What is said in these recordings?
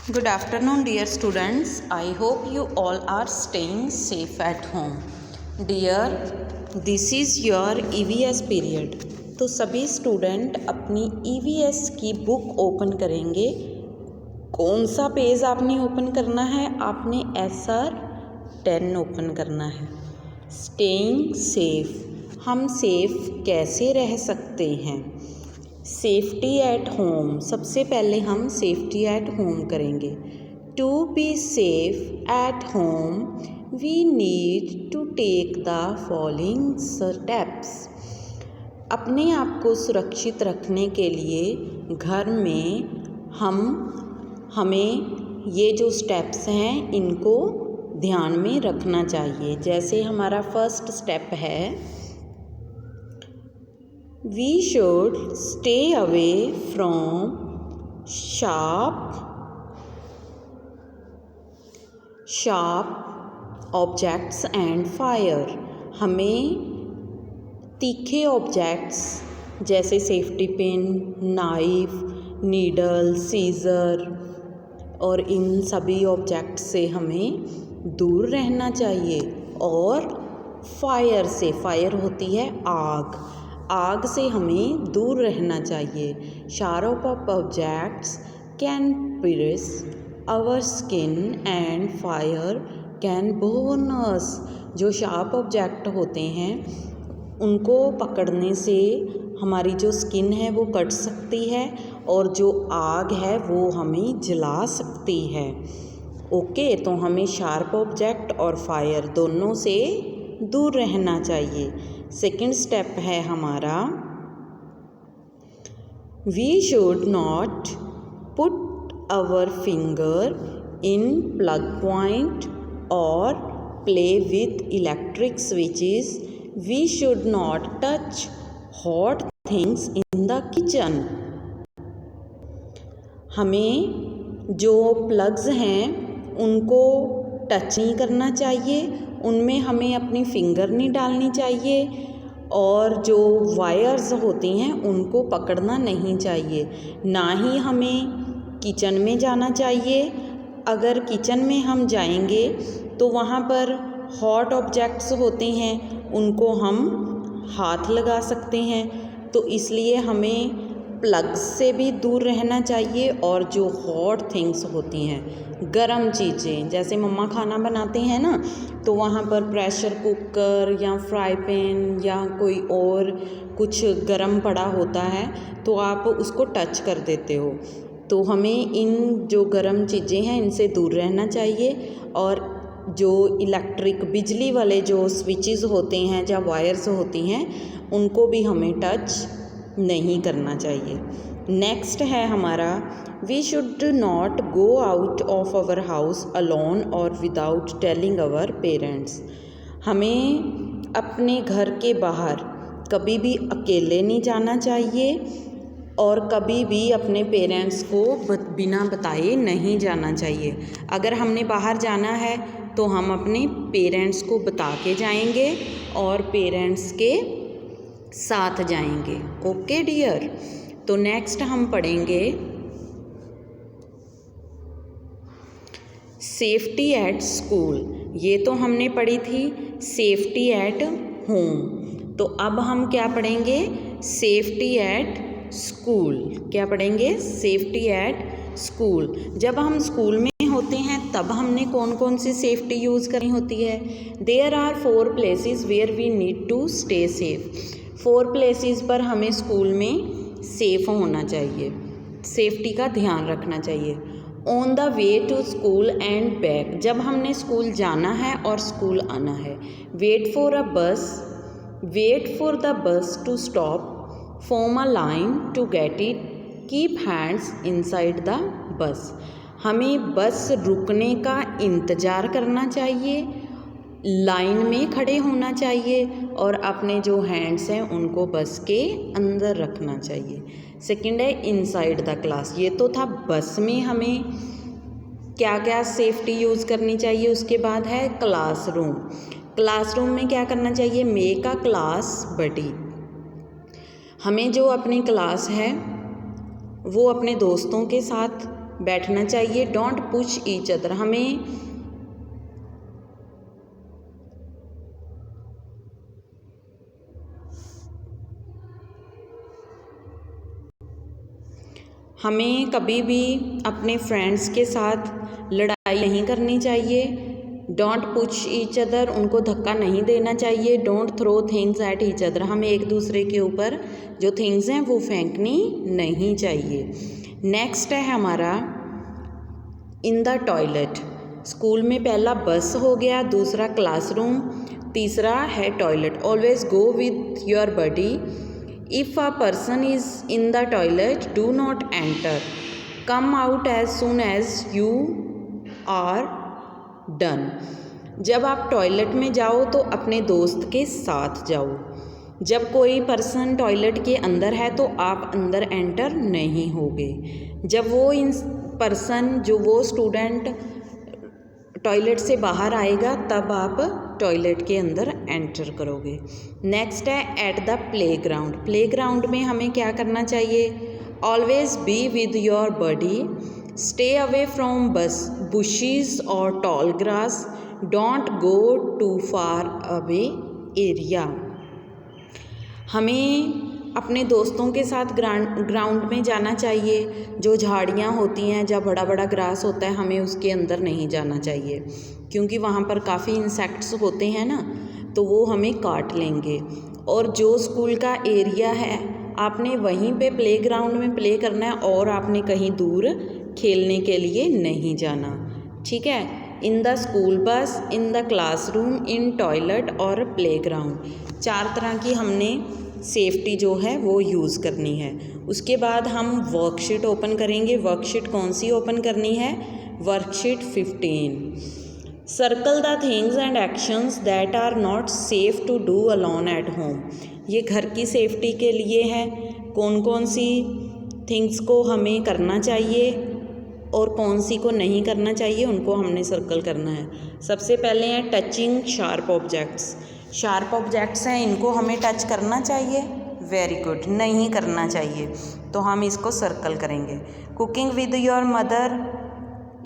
Good afternoon, dear students. I hope you all are staying safe at home. Dear, this is your EVS period. तो सभी student अपनी EVS की book open करेंगे। कौन सा page आपने ओपन करना है? आपने SR 10 ओपन करना है। स्टेइंग सेफ, हम सेफ कैसे रह सकते हैं? सेफ्टी एट होम, सबसे पहले हम सेफ्टी एट होम करेंगे। To be safe at home we need to take the following steps. अपने आप को सुरक्षित रखने के लिए घर में हमें ये जो स्टेप्स हैं इनको ध्यान में रखना चाहिए। जैसे हमारा फर्स्ट स्टेप है, we should stay away from sharp objects and fire। हमें तीखे ऑब्जेक्ट्स जैसे safety pin, knife, needle, scissor और इन सभी ऑब्जेक्ट से हमें दूर रहना चाहिए। और फायर से, फायर होती है आग से हमें दूर रहना चाहिए। Sharp objects can pierce our skin and fire can burn us। जो शार्प ऑब्जेक्ट होते हैं उनको पकड़ने से हमारी जो स्किन है वो कट सकती है और जो आग है वो हमें जला सकती है। ओके, तो हमें शार्प ऑब्जेक्ट और फायर दोनों से दूर रहना चाहिए। सेकंड स्टेप है हमारा, we should not put our finger in plug point और play with electric switches. We should not touch hot things in the kitchen. हमें जो प्लग्स हैं उनको टच नहीं करना चाहिए, उनमें हमें अपनी फिंगर नहीं डालनी चाहिए और जो वायर्स होती हैं उनको पकड़ना नहीं चाहिए। ना ही हमें किचन में जाना चाहिए। अगर किचन में हम जाएंगे तो वहाँ पर हॉट ऑब्जेक्ट्स होते हैं, उनको हम हाथ लगा सकते हैं। तो इसलिए हमें प्लग्स से भी दूर रहना चाहिए और जो हॉट थिंग्स होती हैं, गरम चीज़ें, जैसे मम्मा खाना बनाते हैं ना, तो वहाँ पर प्रेशर कुकर या फ्राई पैन या कोई और कुछ गरम पड़ा होता है तो आप उसको टच कर देते हो। तो हमें इन जो गरम चीज़ें हैं इनसे दूर रहना चाहिए। और जो इलेक्ट्रिक बिजली वाले जो स्विचेस होते हैं या वायर्स होती हैं उनको भी हमें टच नहीं करना चाहिए। नेक्स्ट है हमारा, we should not go out of our house alone और विदाउट टेलिंग आवर पेरेंट्स। हमें अपने घर के बाहर कभी भी अकेले नहीं जाना चाहिए और कभी भी अपने पेरेंट्स को बिना बताए नहीं जाना चाहिए। अगर हमने बाहर जाना है तो हम अपने पेरेंट्स को बता के जाएंगे और पेरेंट्स के साथ जाएंगे। ओके डियर, तो नेक्स्ट हम पढ़ेंगे सेफ्टी एट स्कूल। ये तो हमने पढ़ी थी सेफ्टी एट होम, तो अब हम क्या पढ़ेंगे? Safety at school. क्या पढ़ेंगे? Safety at school. जब हम स्कूल में होते हैं तब हमने कौन कौन सी सेफ्टी यूज़ करनी होती है? There are 4 places where we need to stay safe. 4 places पर हमें स्कूल में सेफ होना चाहिए, सेफ्टी का ध्यान रखना चाहिए। On the way to school and back, जब हमने स्कूल जाना है और स्कूल आना है। Wait for the bus to stop, form a line to get it, keep hands inside the bus. हमें बस रुकने का इंतज़ार करना चाहिए, लाइन में खड़े होना चाहिए और अपने जो हैंड्स हैं उनको बस के अंदर रखना चाहिए। सेकंड है इनसाइड द क्लास। ये तो था बस में हमें क्या क्या सेफ्टी यूज़ करनी चाहिए। उसके बाद है क्लासरूम। क्लासरूम में क्या करना चाहिए? मेक अ क्लास बडी। हमें जो अपनी क्लास है वो अपने दोस्तों के साथ बैठना चाहिए। डोंट पुश ईच अदर, हमें कभी भी अपने फ्रेंड्स के साथ लड़ाई नहीं करनी चाहिए। डोंट पुश ईच अदर, उनको धक्का नहीं देना चाहिए। Don't throw things at each other, हमें एक दूसरे के ऊपर जो थिंग्स हैं वो फेंकनी नहीं चाहिए। नेक्स्ट है हमारा इन द टॉयलेट। स्कूल में पहला बस हो गया, दूसरा क्लासरूम, तीसरा है toilet. Always go with your buddy. If a person is in the toilet do not enter, come out as soon as you are done. जब आप टॉयलेट में जाओ तो अपने दोस्त के साथ जाओ। जब कोई पर्सन टॉयलेट के अंदर है तो आप अंदर एंटर नहीं होगे। जब वो स्टूडेंट टॉयलेट से बाहर आएगा तब आप टॉयलेट के अंदर एंटर करोगे। नेक्स्ट है एट द प्लेग्राउंड। प्लेग्राउंड में हमें क्या करना चाहिए? Always be with your body, stay away from bushes और tall grass, don't go too far away area. हमें अपने दोस्तों के साथ ग्राउंड में जाना चाहिए। जो झाड़ियाँ होती हैं, जहाँ बड़ा बड़ा ग्रास होता है, हमें उसके अंदर नहीं जाना चाहिए क्योंकि वहाँ पर काफ़ी इंसेक्ट्स होते हैं ना, तो वो हमें काट लेंगे। और जो स्कूल का एरिया है आपने वहीं पे प्लेग्राउंड में प्ले करना है और आपने कहीं दूर खेलने के लिए नहीं जाना, ठीक है। In the school bus, in the classroom, in toilet और प्लेग्राउंड, 4 तरह की हमने सेफ्टी जो है वो यूज़ करनी है। उसके बाद हम वर्कशीट ओपन करेंगे। वर्कशीट कौन सी ओपन करनी है? Worksheet 15। Circle the things and actions that are not safe to do alone at home. ये घर की सेफ्टी के लिए है। कौन कौन सी थिंग्स को हमें करना चाहिए और कौन सी को नहीं करना चाहिए, उनको हमने सर्कल करना है। सबसे पहले है touching sharp objects. Sharp objects हैं, इनको हमें टच करना चाहिए? वेरी गुड, नहीं करना चाहिए, तो हम इसको सर्कल करेंगे। कुकिंग विद योर मदर,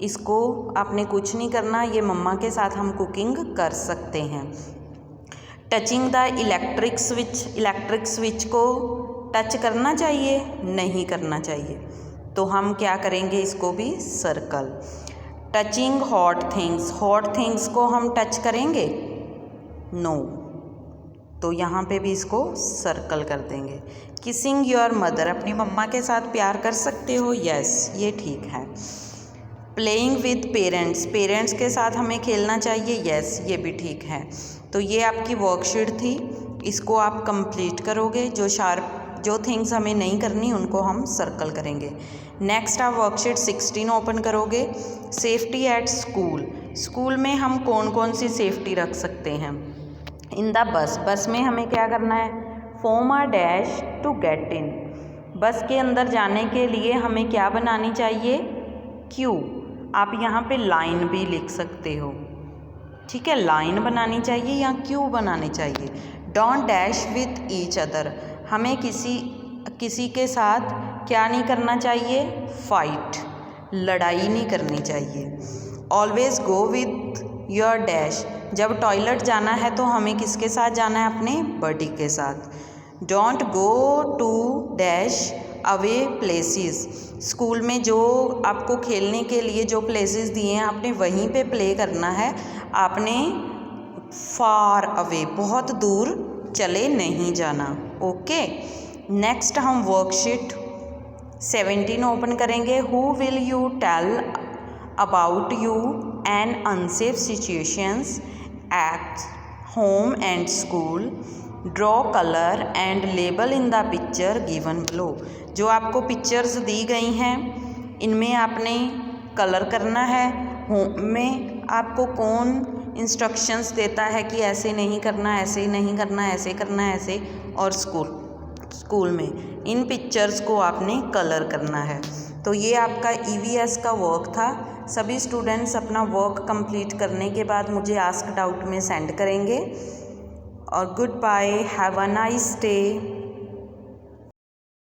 इसको आपने कुछ नहीं करना, ये मम्मा के साथ हम कुकिंग कर सकते हैं। टचिंग द इलेक्ट्रिक स्विच को टच करना चाहिए? नहीं करना चाहिए, तो हम क्या करेंगे, इसको भी सर्कल। टचिंग हॉट थिंग्स को हम टच करेंगे? नो, तो यहाँ पे भी इसको सर्कल कर देंगे। किसिंग योर मदर, अपनी मम्मा के साथ प्यार कर सकते हो? यस, ये ठीक है। प्लेइंग विद पेरेंट्स के साथ हमें खेलना चाहिए? यस, ये भी ठीक है। तो ये आपकी वर्कशीट थी, इसको आप कंप्लीट करोगे। जो थिंग्स हमें नहीं करनी उनको हम सर्कल करेंगे। नेक्स्ट आप वर्कशीट 16 ओपन करोगे। सेफ्टी एट स्कूल में हम कौन कौन सी सेफ्टी रख सकते हैं? इन द बस में हमें क्या करना है? Form a dash to get in. Bus के अंदर जाने के लिए हमें क्या बनानी चाहिए? क्यू। आप यहाँ पे लाइन भी लिख सकते हो, ठीक है, लाइन बनानी चाहिए या क्यू बनानी चाहिए। Don't dash with each other, हमें किसी के साथ क्या नहीं करना चाहिए? फाइट, लड़ाई नहीं करनी चाहिए। Always go with your dash, जब टॉयलेट जाना है तो हमें किसके साथ जाना है? अपने बडी के साथ। Don't go to dash away places, school में जो आपको खेलने के लिए जो प्लेसेस दिए हैं आपने वहीं पे प्ले करना है, आपने फार अवे, बहुत दूर चले नहीं जाना। ओके, नेक्स्ट हम वर्कशीट 17 ओपन करेंगे। Who will you tell about you an unsafe situations at home and school, draw colour and label in the picture given below. जो आपको पिक्चर्स दी गई हैं इनमें आपने कलर करना है। होम में आपको कौन इंस्ट्रक्शंस देता है कि ऐसे नहीं करना, ऐसे नहीं करना, ऐसे करना, ऐसे, और स्कूल में इन पिक्चर्स को आपने कलर करना है। तो ये आपका EVS का वर्क था। सभी स्टूडेंट्स अपना वर्क कंप्लीट करने के बाद मुझे आस्क डाउट में सेंड करेंगे। और goodbye, have a nice day.